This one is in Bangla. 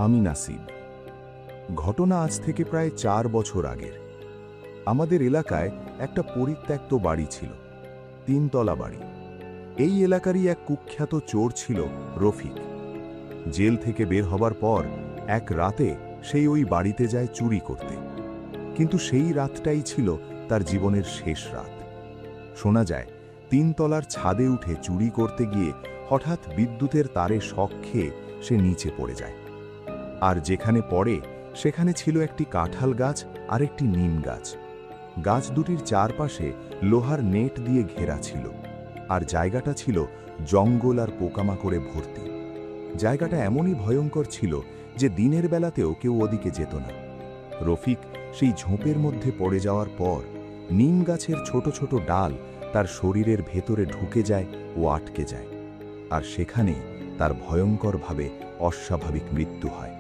আমি নাসিব। ঘটনা আজ থেকে প্রায় 4 বছর আগের। আমাদের এলাকায় একটা পরিত্যক্ত বাড়ি ছিল, 3 তলা বাড়ি। এই এলাকারই এক কুখ্যাত চোর ছিল রফিক। জেল থেকে বের হবার পর এক রাতে সেই ওই বাড়িতে যায় চুরি করতে। কিন্তু সেই রাতটাই ছিল তার জীবনের শেষ রাত। শোনা যায় 3 তলার ছাদে উঠে চুরি করতে গিয়ে হঠাৎ বিদ্যুতের তারে শক খেয়ে সে নিচে পড়ে যায়। আর যেখানে পড়ে সেখানে ছিল একটি কাঁঠাল গাছ আর একটি নিম গাছ। গাছ দুটির চারপাশে লোহার নেট দিয়ে ঘেরা ছিল, আর জায়গাটা ছিল জঙ্গল আর পোকামাকড়ে ভর্তি। জায়গাটা এমনই ভয়ঙ্কর ছিল যে দিনের বেলাতেও কেউ ওদিকে যেত না। রফিক সেই ঝোপের মধ্যে পড়ে যাওয়ার পর নিম গাছের ছোট ছোট ডাল তার শরীরের ভেতরে ঢুকে যায় ও আটকে যায়, আর সেখানেই তার ভয়ঙ্করভাবে অস্বাভাবিক মৃত্যু হয়।